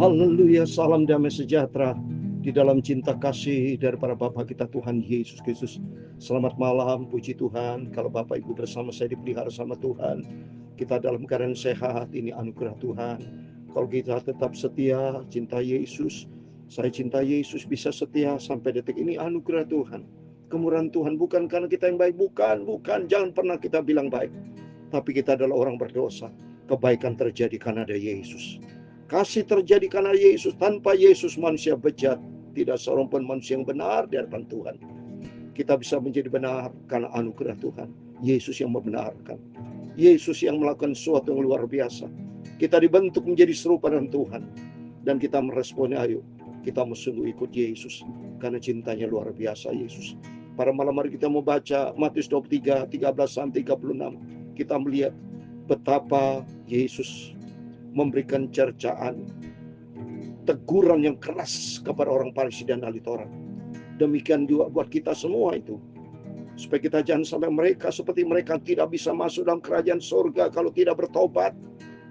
Haleluya, salam damai sejahtera di dalam cinta kasih daripada Bapa kita Tuhan Yesus Kristus. Selamat malam, puji Tuhan. Kalau Bapak Ibu bersama saya dipelihara sama Tuhan, kita dalam keadaan sehat, ini anugerah Tuhan. Kalau kita tetap setia, cinta Yesus, saya cinta Yesus, bisa setia sampai detik ini, anugerah Tuhan. Kemurahan Tuhan bukan karena kita yang baik, bukan, jangan pernah kita bilang baik. Tapi kita adalah orang berdosa. Kebaikan terjadi karena ada Yesus. Kasih terjadi karena Yesus. Tanpa Yesus manusia bejat. Tidak seorang pun manusia yang benar di hadapan Tuhan. Kita bisa menjadi benar karena anugerah Tuhan. Yesus yang membenarkan. Yesus yang melakukan sesuatu yang luar biasa. Kita dibentuk menjadi serupa dengan Tuhan. Dan kita meresponnya, ayo kita sungguh ikut Yesus. Karena cintanya luar biasa Yesus. Pada malam hari kita mau baca Matius 23, 13-36. Kita melihat betapa Yesus memberikan cercaan, teguran yang keras kepada orang Farisi dan ahli Taurat. Demikian juga buat kita semua itu. Supaya kita jangan sampai mereka seperti mereka tidak bisa masuk dalam kerajaan surga kalau tidak bertobat.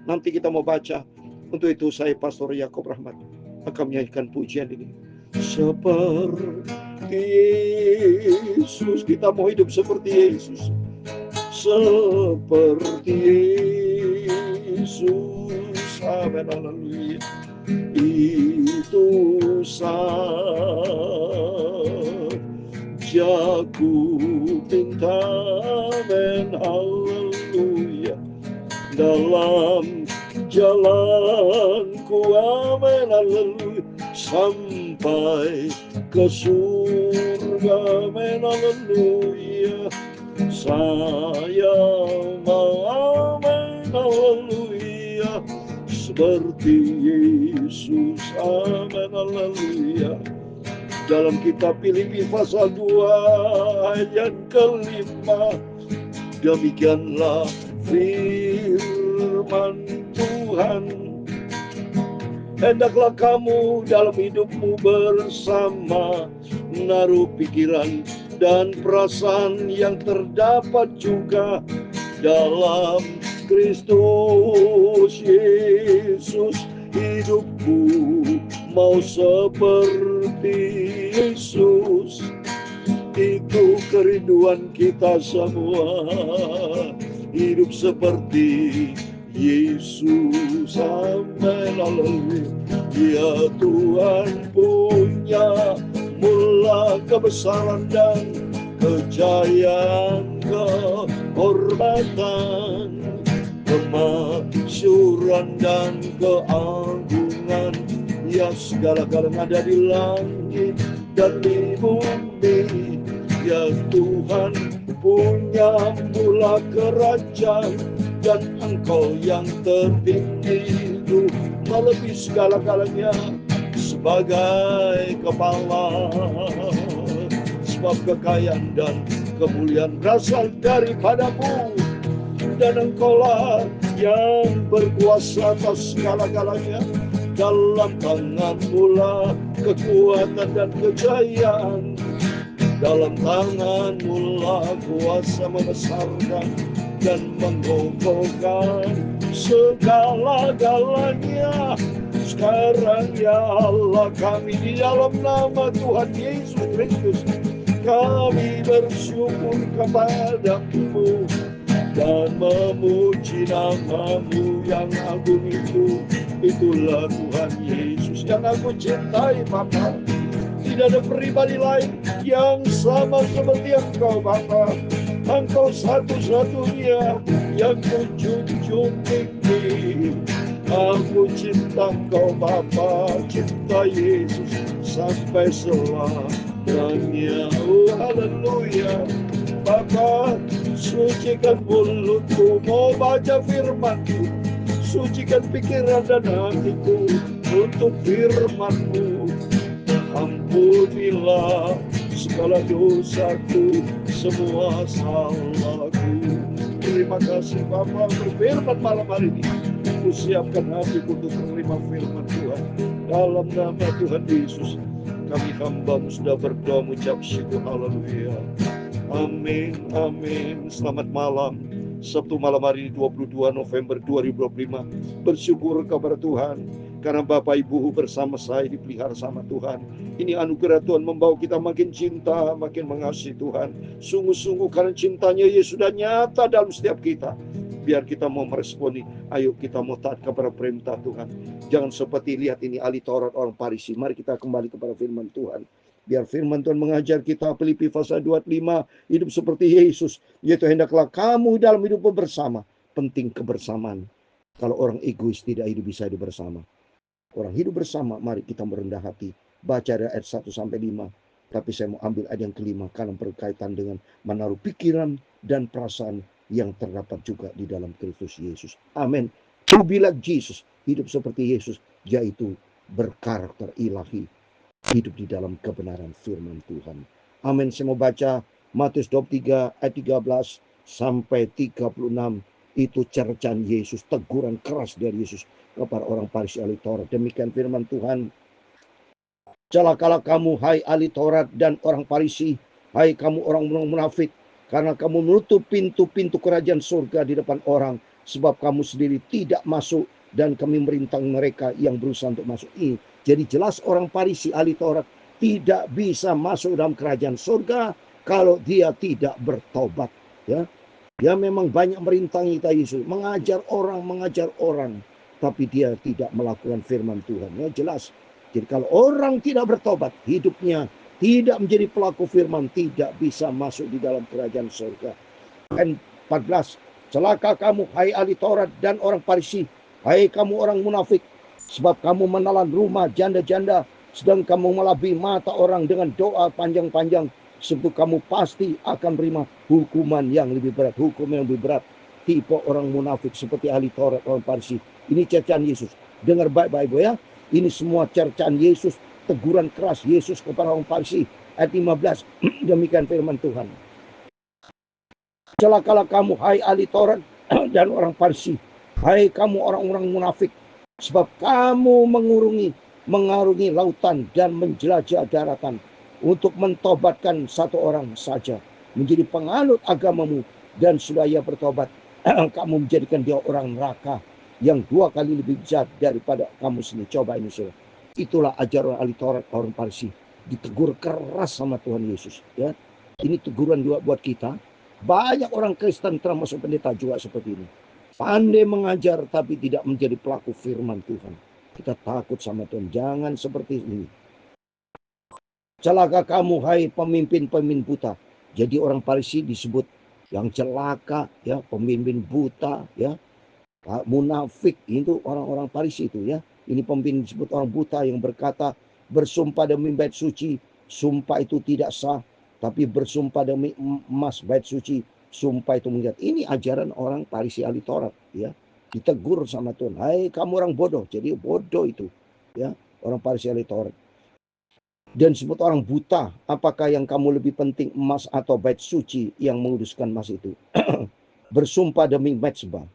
Nanti kita mau baca. Untuk itu saya Pastor Yakob Rahmat akan menyanyikan pujian ini. Seperti Yesus, kita mau hidup seperti Yesus. Seperti Yesus, amin, haleluya. Itu saja ku minta, amin, haleluya. Dalam jalanku, amin, haleluya, sampai ke surga, amin, haleluya. Saya mau, amin, haleluya, seperti Yesus, amin, haleluya. Dalam kitab Filipi pasal 2 ayat ke-5, demikianlah firman Tuhan. Hendaklah kamu dalam hidupmu bersama menaruh pikiran dan perasaan yang terdapat juga dalam Kristus Yesus. Hidupku mau seperti Yesus. Itu kerinduan kita semua. Hidup seperti Yesus, amin, haleluya. Ya Tuhan punya mula kebesaran dan kejayaan, kehormatan, kemasyuran dan keagungan. Ya segala-galanya ada di langit dan di bumi. Ya Tuhan punya mula kerajaan, dan Engkau yang tertinggi itu melebihi segala-galanya sebagai kepala. Sebab kekayaan dan kemuliaan berasal daripadamu, dan Engkaulah yang berkuasa atas segala-galanya. Dalam tanganmu lah kekuatan dan kejayaan. Dalam tanganmu lah kuasa membesarkan dan mengokohkan segala-galanya. Sekarang ya Allah kami di dalam nama Tuhan Yesus Kristus, kami bersyukur kepadamu dan memuji nama-Mu yang agung itu. Itulah Tuhan Yesus yang aku cintai, Bapa. Tidak ada pribadi lain yang sama seperti Engkau, Bapa. Engkau satu-satunya yang kunjung tinggi. Aku cinta Engkau, Bapa, cinta Yesus sampai selamanya. Oh, haleluya. Bapa, sucikan mulutku mau baca firman-Mu. Sucikan pikiran dan hatiku untuk firman-Mu. Ampunilah segala dosaku, semua salahku. Terima kasih Bapa berfirman malam hari ini. Ku siapkan hatiku untuk menerima firman Tuhan. Dalam nama Tuhan Yesus, kami hamba-Mu sudah berdoa mengucap syukur. Haleluya. Amin, amin. Selamat malam. Sabtu malam hari ini 22 November 2025. Bersyukur kepada Tuhan. Karena Bapak Ibu bersama saya dipelihara sama Tuhan. Ini anugerah Tuhan membawa kita makin cinta, makin mengasihi Tuhan. Sungguh-sungguh karena cintanya Yesus sudah nyata dalam setiap kita. Biar kita mau meresponi, ayo kita mau taat kepada perintah Tuhan. Jangan seperti lihat ini ahli Taurat orang Farisi. Mari kita kembali kepada firman Tuhan. Biar firman Tuhan mengajar kita, Filipi pasal 25, hidup seperti Yesus. Yaitu hendaklah kamu dalam hidup bersama. Penting kebersamaan. Kalau orang egois tidak bisa hidup bersama. Orang hidup bersama, mari kita merendah hati. Baca dari ayat 1 sampai 5. Tapi saya mau ambil ayat yang kelima karena berkaitan dengan menaruh pikiran dan perasaan yang terdapat juga di dalam Kristus Yesus. Amin. To be like Jesus, hidup seperti Yesus, yaitu berkarakter ilahi, hidup di dalam kebenaran firman Tuhan. Amin. Saya mau baca Matius 23 ayat 13 sampai 36. Itu cercaan Yesus, teguran keras dari Yesus kepada orang Farisi ahli Taurat. Demikian firman Tuhan. Celakalah kamu, hai ahli Taurat dan orang Farisi, hai kamu orang-orang munafik, karena kamu menutup pintu-pintu kerajaan surga di depan orang, sebab kamu sendiri tidak masuk dan kami merintang mereka yang berusaha untuk masuk. Ini jadi jelas orang Farisi ahli Taurat tidak bisa masuk dalam kerajaan surga kalau dia tidak bertobat, ya. Dia memang banyak merintangi kita Yesus, mengajar orang, tapi dia tidak melakukan firman Tuhan. Ya jelas. Jadi kalau orang tidak bertobat, hidupnya tidak menjadi pelaku firman, tidak bisa masuk di dalam kerajaan surga. Ayat 14. Celaka kamu, hai ahli Taurat dan orang Farisi, hai kamu orang munafik, sebab kamu menelan rumah janda-janda, sedang kamu melabi mata orang dengan doa panjang-panjang. Sebab kamu pasti akan menerima hukuman yang lebih berat. Hukum yang lebih berat. Tipe orang munafik seperti ahli Taurat, orang Farisi. Ini cercaan Yesus. Dengar baik-baik ya. Ini semua cercaan Yesus. Teguran keras Yesus kepada orang Farisi. Ayat 15. Demikian firman Tuhan. Celakalah kamu, hai ahli Taurat dan orang Farisi. Hai kamu orang-orang munafik. Sebab kamu mengarungi lautan dan menjelajah daratan untuk mentobatkan satu orang saja menjadi penganut agamamu, dan sudah ia bertobat kamu menjadikan dia orang neraka yang 2 kali lebih jahat daripada kamu sendiri. Coba ini saudara, itulah ajaran ahli Taurat orang Farisi, ditegur keras sama Tuhan Yesus, ya. Ini teguran juga buat kita. Banyak orang Kristen termasuk pendeta juga seperti ini, pandai mengajar tapi tidak menjadi pelaku firman Tuhan. Kita takut sama Tuhan, jangan seperti ini. Celaka kamu, hai pemimpin-pemimpin buta. Jadi orang Farisi disebut yang celaka, ya, pemimpin buta, ya, munafik. Itu orang-orang Farisi itu, ya. Ini pemimpin disebut orang buta yang berkata, bersumpah demi bait suci, sumpah itu tidak sah, tapi bersumpah demi emas bait suci, sumpah itu mengikat. Ini ajaran orang Farisi ahli Taurat, ya. Ditegur sama Tuhan, hai kamu orang bodoh. Jadi bodoh itu, ya, orang Farisi ahli Taurat. Dan disebut orang buta, apakah yang kamu lebih penting, emas atau bait suci yang menguduskan emas itu? Bersumpah demi mezbah,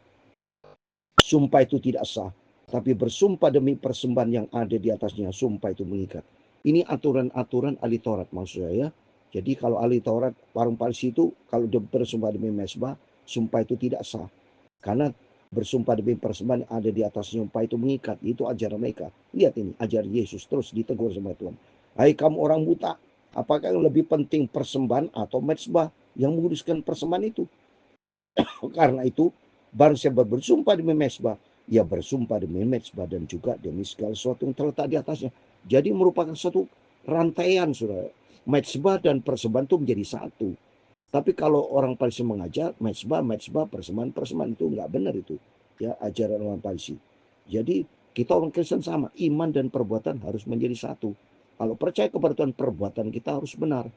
sumpah itu tidak sah, tapi bersumpah demi persembahan yang ada di atasnya, sumpah itu mengikat. Ini aturan-aturan ahli Taurat maksud saya. Jadi kalau ahli Taurat, orang Farisi itu kalau dia bersumpah demi mezbah, sumpah itu tidak sah, karena bersumpah demi persembahan yang ada di atasnya, sumpah itu mengikat. Itu ajaran mereka. Lihat ini, ajar Yesus terus ditegur sama Tuhan. Hai kamu orang buta, apakah yang lebih penting persembahan atau mezbah yang menguduskan persembahan itu? Karena itu, barang siapa bersumpah demi mezbah, ia bersumpah demi mezbah dan juga demi segala sesuatu yang terletak di atasnya. Jadi merupakan satu rantaian, saudara. Mezbah dan persembahan itu menjadi satu. Tapi kalau orang Farisi mengajar mezbah, persembahan itu nggak benar itu, ya, ajaran orang Farisi. Jadi kita orang Kristen sama, iman dan perbuatan harus menjadi satu. Kalau percaya kepada Tuhan, perbuatan kita harus benar,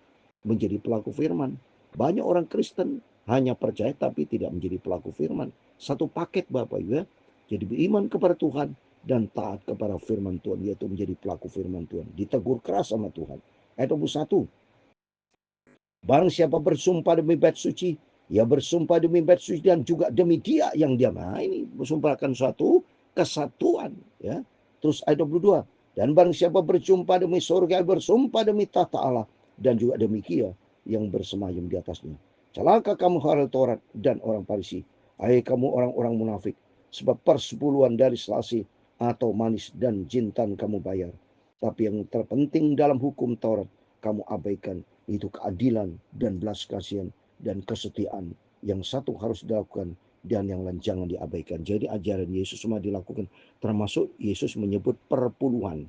menjadi pelaku firman. Banyak orang Kristen hanya percaya tapi tidak menjadi pelaku firman. Satu paket Bapak Ibu, ya. Jadi beriman kepada Tuhan dan taat kepada firman Tuhan, yaitu menjadi pelaku firman Tuhan. Ditegur keras sama Tuhan. Ayat 21. Barang siapa bersumpah demi bait suci, ia bersumpah demi bait suci dan juga demi dia yang dia. Nah, ini bersumpahkan suatu kesatuan, ya. Terus ayat 22. Dan barang siapa bersumpah demi surga, bersumpah demi tahta Allah dan juga demi Dia yang bersemayam di atasnya. Celaka kamu ahli Taurat dan orang Farisi, hai kamu orang-orang munafik, sebab persepuluhan dari Selasi atau manis dan jintan kamu bayar. Tapi yang terpenting dalam hukum Taurat kamu abaikan, itu keadilan dan belas kasihan dan kesetiaan. Yang satu harus dilakukan dan yang lain jangan diabaikan. Jadi ajaran Yesus semua dilakukan, termasuk Yesus menyebut perpuluhan.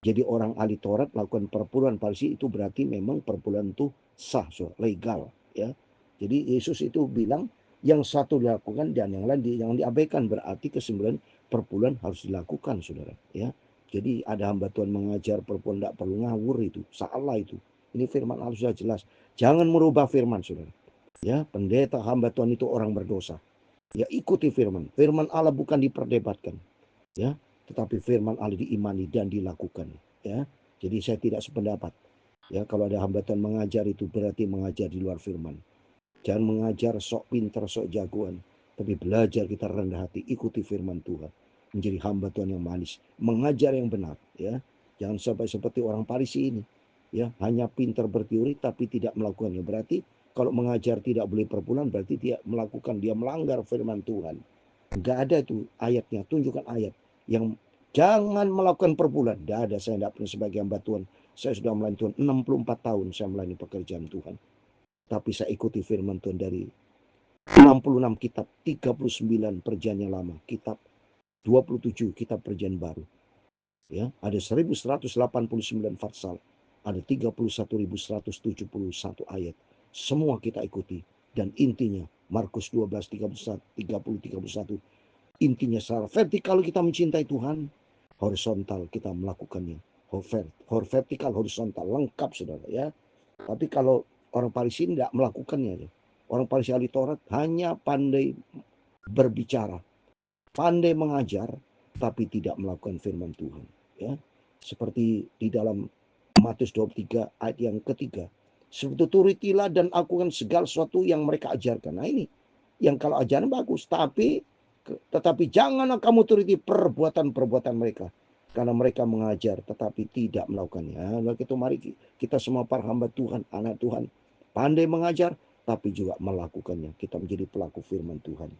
Jadi orang ahli Taurat lakukan perpuluhan Farisi, itu berarti memang perpuluhan itu sah, legal, ya. Jadi Yesus itu bilang yang satu dilakukan dan yang lain jangan diabaikan, berarti kesimpulan perpuluhan harus dilakukan, saudara, ya. Jadi ada hamba Tuhan mengajar perpuluhan tidak perlu ngawur, itu salah itu. Ini firman Allah sudah jelas. Jangan merubah firman, saudara. Ya, pendeta hamba Tuhan itu orang berdosa. Ya, ikuti firman. Firman Allah bukan diperdebatkan, ya, tetapi firman Allah diimani dan dilakukan, ya. Jadi saya tidak sependapat, ya, kalau ada hamba Tuhan mengajar itu berarti mengajar di luar firman. Jangan mengajar sok pintar, sok jagoan, tapi belajar kita rendah hati, ikuti firman Tuhan, menjadi hamba Tuhan yang manis, mengajar yang benar, ya. Jangan sampai seperti orang Farisi ini, ya, hanya pintar berteori tapi tidak melakukannya. Berarti kalau mengajar tidak boleh perpuluhan, berarti dia melakukan, dia melanggar firman Tuhan. Enggak ada itu ayatnya, tunjukkan ayat yang jangan melakukan perpuluhan. Tidak ada, saya tidak pernah sebagai hamba Tuhan. Saya sudah melayani Tuhan 64 tahun, saya melayani pekerjaan Tuhan. Tapi saya ikuti firman Tuhan dari 66 kitab, 39 perjanjian lama, kitab 27 kitab perjanjian baru. Ya, ada 1189 pasal, ada 31.171 ayat. Semua kita ikuti, dan intinya Markus 12 30 31. Intinya secara vertikal kita mencintai Tuhan, horizontal kita melakukannya. Vertikal, horizontal, lengkap, saudara, ya. Tapi kalau orang Farisi tidak melakukannya, orang Farisi ahli Taurat hanya pandai berbicara, pandai mengajar, tapi tidak melakukan firman Tuhan, ya. Seperti di dalam Matius 23 ayat yang ketiga, sebetulnya turutilah dan lakukan segala sesuatu yang mereka ajarkan. Nah ini, yang kalau ajaran bagus, tetapi janganlah kamu turuti perbuatan-perbuatan mereka, karena mereka mengajar tetapi tidak melakukannya. Nah, itu mari kita semua para hamba Tuhan, anak Tuhan, pandai mengajar tapi juga melakukannya. Kita menjadi pelaku firman Tuhan.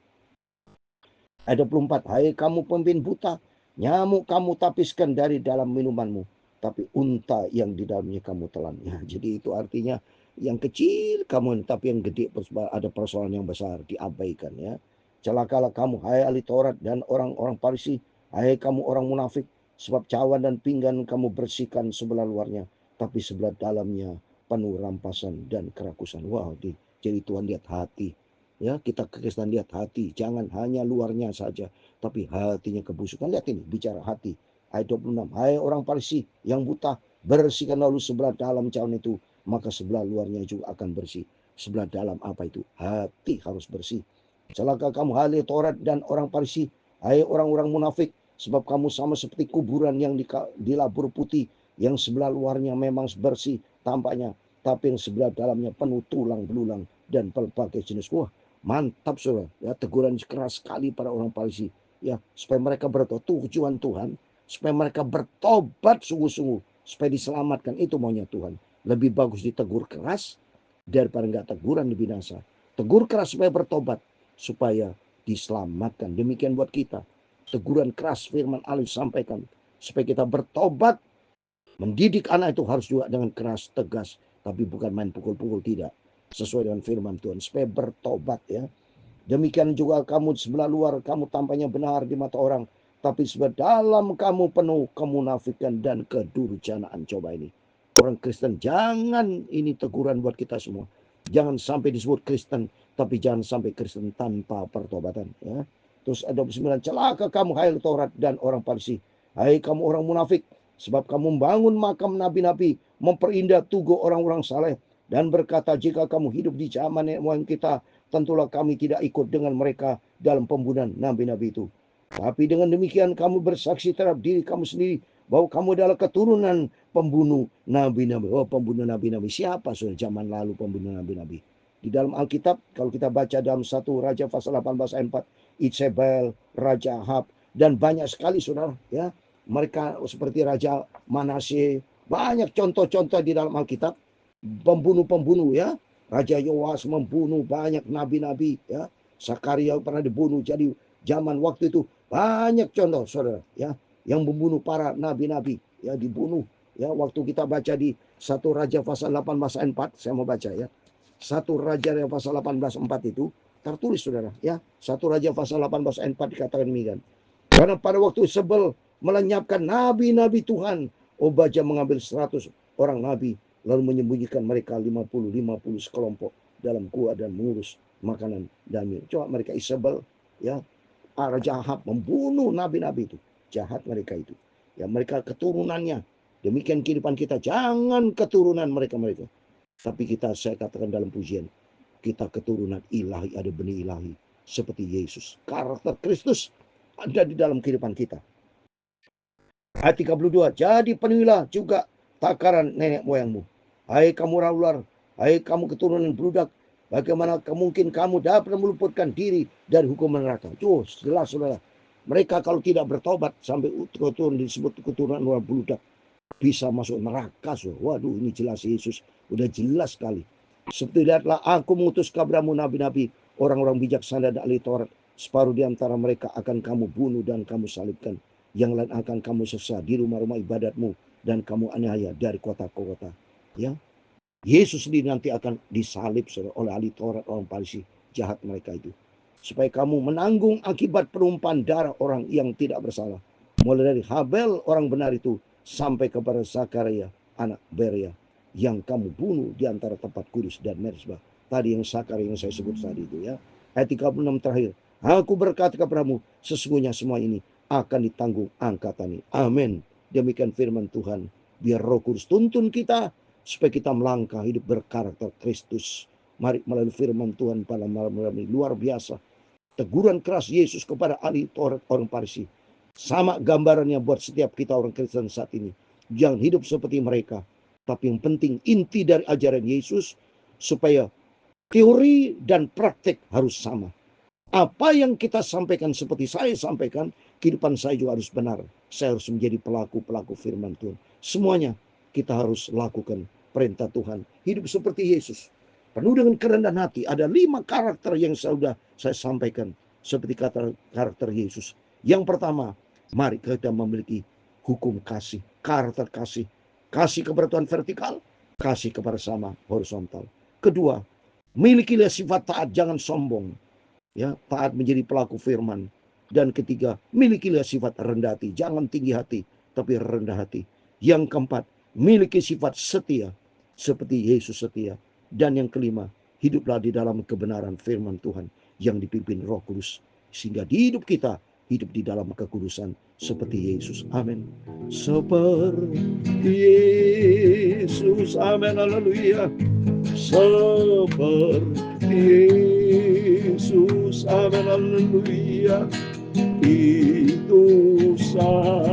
Ayat 24, hai kamu pemimpin buta, nyamuk kamu tapiskan dari dalam minumanmu, tapi unta yang di dalamnya kamu telan. Ya, jadi itu artinya yang kecil kamu, tapi yang gede ada persoalan yang besar diabaikan, ya. Celakalah kamu, hai ahli Taurat dan orang-orang Farisi, hai kamu orang munafik, sebab cawan dan pinggan kamu bersihkan sebelah luarnya, tapi sebelah dalamnya penuh rampasan dan kerakusan. Wow, jadi Tuhan lihat hati. Ya, kita Kristen lihat hati, jangan hanya luarnya saja, tapi hatinya kebusukan. Lihat ini, bicara hati. Ayat 26, hai orang Farisi yang buta, bersihkan lalu sebelah dalam cawan itu, maka sebelah luarnya juga akan bersih. Sebelah dalam apa itu? Hati harus bersih. Celaka kamu ahli Taurat dan orang Farisi, hai orang-orang munafik, sebab kamu sama seperti kuburan yang dilabur putih, yang sebelah luarnya memang bersih tampaknya, tapi yang sebelah dalamnya penuh tulang belulang dan berbagai jenis. Wah, mantap, saudara, ya, teguran keras sekali para orang Farisi, ya, supaya mereka bertobat. Tujuan Tuhan supaya mereka bertobat sungguh-sungguh, supaya diselamatkan. Itu maunya Tuhan. Lebih bagus ditegur keras daripada enggak teguran di binasa. Tegur keras supaya bertobat, supaya diselamatkan. Demikian buat kita. Teguran keras firman Allah sampaikan supaya kita bertobat. Mendidik anak itu harus juga dengan keras, tegas, tapi bukan main pukul-pukul, tidak. Sesuai dengan firman Tuhan, supaya bertobat, ya. Demikian juga kamu sebelah luar, kamu tampaknya benar di mata orang, tapi sebelah dalam kamu penuh kemunafikan dan kedurjanaan. Coba ini, orang Kristen, jangan, ini teguran buat kita semua. Jangan sampai disebut Kristen, tapi jangan sampai Kristen tanpa pertobatan, ya. Terus ada 9, celaka kamu hai Taurat dan orang Farisi, hai kamu orang munafik, sebab kamu membangun makam nabi-nabi, memperindah tugu orang-orang saleh, dan berkata, jika kamu hidup di zaman nenek moyang kita, tentulah kami tidak ikut dengan mereka dalam pembunuhan nabi-nabi itu. Tapi dengan demikian kamu bersaksi terhadap diri kamu sendiri bahwa kamu adalah keturunan pembunuh nabi-nabi. Oh, pembunuh nabi-nabi. Siapa sudah zaman lalu pembunuh nabi-nabi? Di dalam Alkitab, kalau kita baca dalam 1 Raja pasal 18 ayat 4, Izebel, Raja Ahab, dan banyak sekali, saudara, ya. Mereka seperti Raja Manasye, banyak contoh-contoh di dalam Alkitab. Pembunuh-pembunuh, ya. Raja Yoas membunuh banyak nabi-nabi, ya. Sakaria pernah dibunuh. Jadi zaman waktu itu banyak contoh, saudara, ya. yang membunuh para nabi-nabi, ya dibunuh. Ya, waktu kita baca di 1 Raja pasal 18 ayat 4, saya mau baca ya. 1 Raja pasal 18 4 itu tertulis saudara ya. 1 Raja pasal 18 ayat 4 dikatakan demikian. Karena pada waktu Sebel melenyapkan nabi-nabi Tuhan, Obadya mengambil 100 orang nabi lalu menyembunyikan mereka 50 sekelompok dalam gua dan mengurus makanan dan minum. Coba mereka Isabel ya, Raja Ahab membunuh nabi-nabi itu. Jahat mereka itu. Ya, mereka keturunannya. Demikian kehidupan kita. Jangan keturunan mereka-mereka. Tapi kita, saya katakan dalam pujian, kita keturunan ilahi, ada benih ilahi. Seperti Yesus. Karakter Kristus ada di dalam kehidupan kita. Ayat 32. Jadi penuhilah juga takaran nenek moyangmu. Hai kamu ular, hai kamu keturunan beludak, bagaimana mungkin kamu dapat meluputkan diri dari hukuman neraka? Jelas saudara. Mereka kalau tidak bertobat sampai keturunan disebut keturunan orang beludak bisa masuk neraka. Waduh, ini jelas Yesus. Udah jelas sekali. Seperti lihatlah aku mengutus kepadamu nabi-nabi, orang-orang bijaksana dan ahli Taurat. Separuh di antara mereka akan kamu bunuh dan kamu salibkan. Yang lain akan kamu sesat di rumah-rumah ibadatmu dan kamu aniaya dari kota ke kota. Ya, Yesus sendiri nanti akan disalib oleh ahli Taurat, orang Farisi jahat mereka itu. Supaya kamu menanggung akibat penumpahan darah orang yang tidak bersalah. Mulai dari Habel orang benar itu sampai kepada Zakaria anak Beria yang kamu bunuh di antara tempat kudus dan mezbah. Tadi yang Zakaria yang saya sebut tadi itu ya. Ayat 36 terakhir. Aku berkata kepadamu, sesungguhnya semua ini akan ditanggung angkatan ini. Amin. Demikian firman Tuhan. Biar Roh Kudus tuntun kita supaya kita melangkah hidup berkarakter Kristus. Mari melalui firman Tuhan pada malam ini luar biasa. Teguran keras Yesus kepada ahli Taurat orang Farisi. Sama gambarannya buat setiap kita orang Kristen saat ini. Jangan hidup seperti mereka. Tapi yang penting inti dari ajaran Yesus supaya teori dan praktek harus sama. Apa yang kita sampaikan seperti saya sampaikan, kehidupan saya juga harus benar. Saya harus menjadi pelaku-pelaku firman Tuhan. Semuanya kita harus lakukan perintah Tuhan. Hidup seperti Yesus. Penuh dengan kerendahan hati. Ada 5 karakter yang sudah saya sampaikan. Seperti karakter Yesus. Yang pertama, mari kita memiliki hukum kasih. Karakter kasih. Kasih kepada Tuhan vertikal. Kasih kepada sama horizontal. Kedua, milikilah sifat taat, jangan sombong. Ya, taat menjadi pelaku firman. Dan ketiga, milikilah sifat rendah hati. Jangan tinggi hati, tapi rendah hati. Yang keempat, miliki sifat setia. Seperti Yesus setia. Dan yang kelima, hiduplah di dalam kebenaran firman Tuhan yang dipimpin Roh Kudus. Sehingga di hidup kita, hidup di dalam kekudusan seperti Yesus. Amin. Seperti Yesus. Amin. Haleluya. Seperti Yesus. Amin. Haleluya. Itu sajaku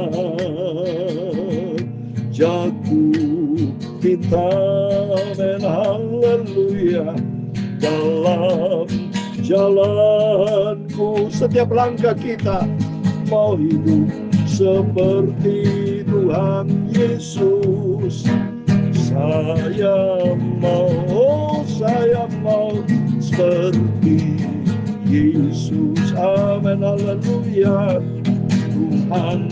kita, amin, haleluya. Dalam jalanku setiap langkah kita mau hidup seperti Tuhan Yesus. Saya mau seperti Yesus. Amin, haleluya. Tuhan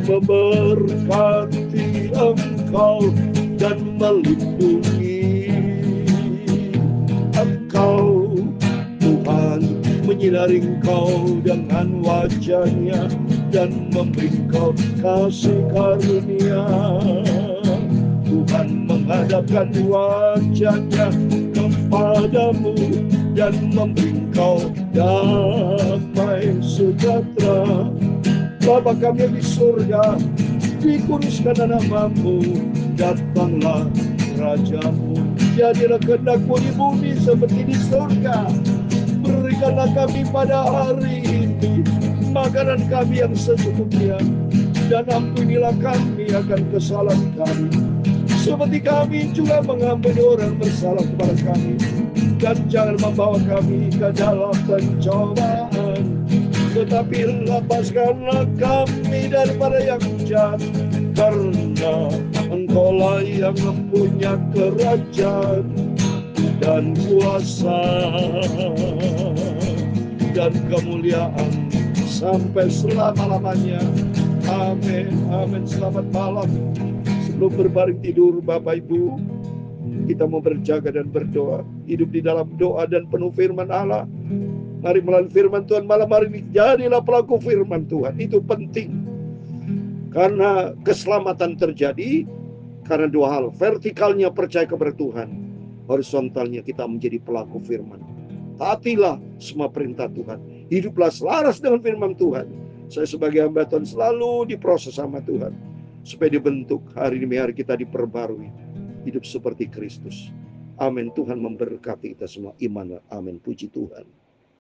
memberkati engkau dan melindungi engkau. Tuhan menyinari engkau dengan wajahnya dan memberi engkau kasih karunia. Tuhan menghadapkan wajahnya kepadamu dan memberi engkau damai sejahtera. Bapa kami yang di surga, dikuduskan namamu, datanglah kerajaanmu, jadilah kehendak-Mu di bumi seperti di surga. Berikanlah kami pada hari ini makanan kami yang secukupnya, dan ampunilah kami akan kesalahan kami, seperti kami juga mengampuni orang bersalah kepada kami. Dan jangan membawa kami ke dalam pencobaan, tetapi lepaskanlah kami daripada yang jahat, karena Engkaulah yang mempunyai kerajaan dan kuasa dan kemuliaan sampai selama-lamanya. Amin, amin. Selamat malam. Sebelum berbaring tidur, Bapak Ibu, kita mau berjaga dan berdoa. Hidup di dalam doa dan penuh firman Allah. Mari melalui firman Tuhan malam hari ini, jadilah pelaku firman Tuhan. Itu penting. Karena keselamatan terjadi karena dua hal. Vertikalnya percaya kepada Tuhan. Horizontalnya kita menjadi pelaku firman. Taatilah semua perintah Tuhan. Hiduplah selaras dengan firman Tuhan. Saya sebagai hamba Tuhan selalu diproses sama Tuhan. Supaya dibentuk hari demi hari kita diperbarui. Hidup seperti Kristus. Amin. Tuhan memberkati kita semua. Iman. Amin. Puji Tuhan.